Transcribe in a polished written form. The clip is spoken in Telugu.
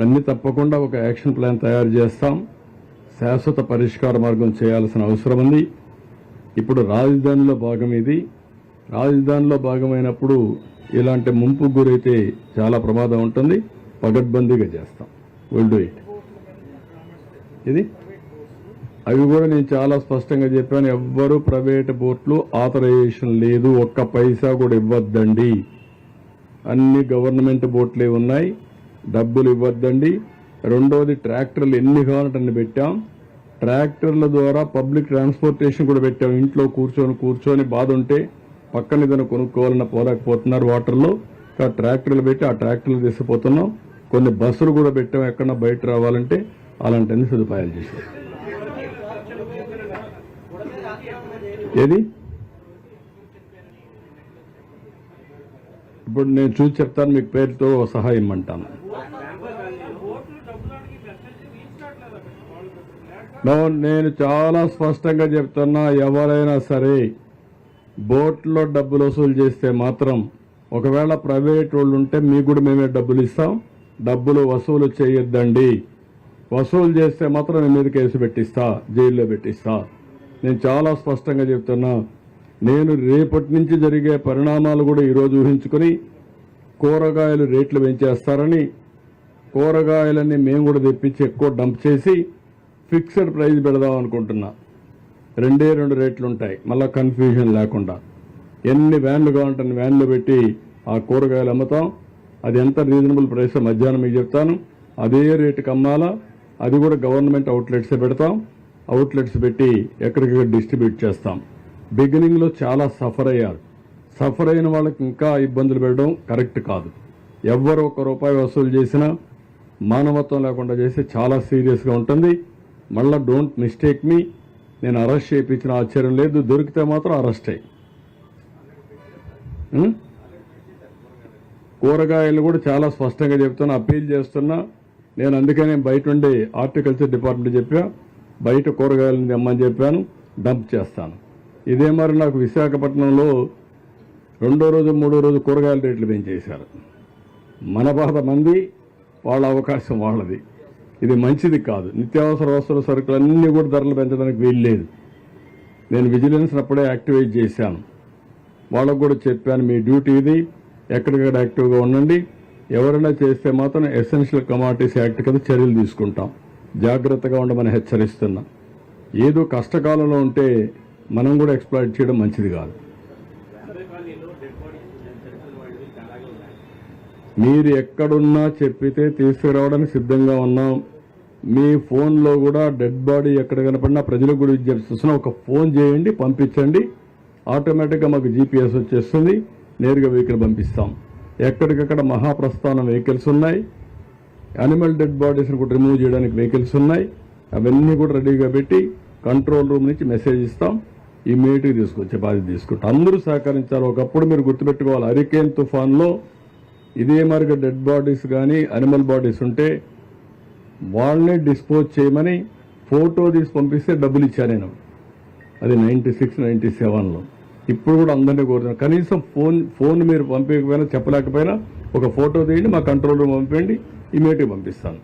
అన్ని తప్పకుండా ఒక యాక్షన్ ప్లాన్ తయారు చేస్తాం. శాశ్వత పరిష్కార మార్గం చేయాల్సిన అవసరం ఉంది. ఇప్పుడు రాజధానిలో భాగం ఇది. రాజధానిలో భాగమైనప్పుడు ఇలాంటి ముంపు గురైతే చాలా ప్రమాదం ఉంటుంది. పగడ్బందీగా చేస్తాం. Will do it. ఇది అవి కూడా నేను చాలా స్పష్టంగా చెప్పాను. ఎవ్వరూ ప్రైవేట్ బోట్లు ఆథరైజేషన్ లేదు, ఒక్క పైసా కూడా ఇవ్వద్దండి. అన్ని గవర్నమెంట్ బోట్లే ఉన్నాయి, డబ్బులు ఇవ్వద్దండి. రెండోది, ట్రాక్టర్లు ఎన్ని కావాలంటే అన్ని పెట్టాం. ట్రాక్టర్ల ద్వారా పబ్లిక్ ట్రాన్స్పోర్టేషన్ కూడా పెట్టాం. ఇంట్లో కూర్చొని బాధ ఉంటే పక్కన ఏదైనా కొనుక్కోవాలన్నా పోలేకపోతున్నారు వాటర్లో. ట్రాక్టర్లు పెట్టి ఆ ట్రాక్టర్లు తీసుకుపోతున్నాం. కొన్ని బస్సులు కూడా పెట్టాం, ఎక్కడన్నా బయట రావాలంటే అలాంటి అన్ని సదుపాయాలు చేశాం. ఏది ఇప్పుడు నేను చూసి చెప్తాను, మీకు పేరుతో సహాయం ఇమ్మంటాను. నేను చాలా స్పష్టంగా చెప్తున్నా, ఎవరైనా సరే బోట్లో డబ్బులు వసూలు చేస్తే మాత్రం, ఒకవేళ ప్రైవేట్ వాళ్ళు ఉంటే మీకు కూడా మేమే డబ్బులు ఇస్తాం. డబ్బులు వసూలు చేయొద్దండి. వసూలు చేస్తే మాత్రం నేను మీద కేసు పెట్టిస్తా, జైల్లో పెట్టిస్తా. నేను చాలా స్పష్టంగా చెప్తున్నా. నేను రేపటి నుంచి జరిగే పరిణామాలు కూడా ఈరోజు ఊహించుకుని కూరగాయలు రేట్లు పెంచేస్తారని, కూరగాయలన్నీ మేము కూడా తెప్పించి ఎక్కువ డంప్ చేసి ఫిక్స్డ్ ప్రైస్ పెడదాం అనుకుంటున్నా. 2 రేట్లు ఉంటాయి, మళ్ళీ కన్ఫ్యూజన్ లేకుండా. ఎన్ని వ్యాన్లు కావాలంటే వ్యాన్లు పెట్టి ఆ కూరగాయలు అమ్ముతాం. అది ఎంత రీజనబుల్ ప్రైస్ మధ్యాహ్నం మీకు చెప్తాను. అదే రేటుకి అమ్మాలా. అది కూడా గవర్నమెంట్ అవుట్లెట్సే పెడతాం. అవుట్లెట్స్ పెట్టి ఎక్కడికక్కడ డిస్ట్రిబ్యూట్ చేస్తాం. బిగినింగ్లో చాలా సఫర్ అయ్యారు. సఫర్ అయిన వాళ్ళకి ఇంకా ఇబ్బందులు పెట్టడం కరెక్ట్ కాదు. ఎవ్వరు ₹1 వసూలు చేసినా మానవత్వం లేకుండా చేస్తే చాలా సీరియస్గా ఉంటుంది. మళ్ళీ డోంట్ మిస్టేక్ మీ. నేను అరెస్ట్ చేయించిన ఆశ్చర్యం లేదు. దొరికితే మాత్రం అరెస్ట్ అయ్యి. కూరగాయలు కూడా చాలా స్పష్టంగా చెప్తున్నా, అప్పీల్ చేస్తున్నా. నేను అందుకనే బయట ఉండి హార్టికల్చర్ డిపార్ట్మెంట్ చెప్పా, బయట కూరగాయలను తెమ్మని చెప్పాను, డంప్ చేస్తాను. ఇదే మరి నాకు విశాఖపట్నంలో 2వ రోజు 3వ రోజు కూరగాయల రేట్లు పెంచేశారు. మన బాధ మంది, వాళ్ళ అవకాశం వాళ్ళది. ఇది మంచిది కాదు. నిత్యావసర వస్తువుల సరుకులన్నీ కూడా ధరలు పెంచడానికి వీల్లేదు. నేను విజిలెన్స్ అప్పుడే యాక్టివేట్ చేశాను. వాళ్ళకు కూడా చెప్పాను, మీ డ్యూటీ ఇది, ఎక్కడికక్కడ యాక్టివ్గా ఉండండి. ఎవరైనా చేస్తే మాత్రం ఎసెన్షియల్ కమాడిటీస్ యాక్ట్ కింద చర్యలు తీసుకుంటాం. జాగ్రత్తగా ఉండమని హెచ్చరిస్తున్నా. ఏదో కష్టకాలంలో ఉంటే మనం కూడా ఎక్స్ప్లాయిట్ చేయడం మంచిది కాదు. మీరు ఎక్కడున్నా చెప్పితే తీసుకురావడానికి సిద్ధంగా ఉన్నాం. మీ ఫోన్లో కూడా డెడ్ బాడీ ఎక్కడ కనపడినా ప్రజలకు కూడా విజ్ఞప్తిస్తున్నా, ఒక ఫోన్ చేయండి, పంపించండి. ఆటోమేటిక్గా మాకు GPS వచ్చేస్తుంది, నేరుగా వెహికల్ పంపిస్తాం. ఎక్కడికక్కడ మహాప్రస్థానం వెహికల్స్ ఉన్నాయి. యానిమల్ డెడ్ బాడీస్ని కూడా రిమూవ్ చేయడానికి వెహికల్స్ ఉన్నాయి. అవన్నీ కూడా రెడీగా పెట్టి కంట్రోల్ రూమ్ నుంచి మెసేజ్ ఇస్తాం. ఇమీడియట్గా తీసుకొచ్చే బాధ్యత తీసుకుంటాం. అందరూ సహకరించాలి. ఒకప్పుడు మీరు గుర్తుపెట్టుకోవాలి, హరికేన్ తుఫాన్లో ఇదే మరిగా డెడ్ బాడీస్ కానీ అనిమల్ బాడీస్ ఉంటే వాళ్ళనే డిస్పోజ్ చేయమని ఫోటో తీసి పంపిస్తే డబ్బులు ఇచ్చాను నేను. అది 96, 97లో. ఇప్పుడు కూడా అందరినీ కోరుతున్నాను, కనీసం ఫోన్ మీరు పంపించకపోయినా చెప్పలేకపోయినా ఒక ఫోటో తీయండి, మా కంట్రోల్ రూమ్ పంపండి, ఇమీడియట్గా పంపిస్తాను.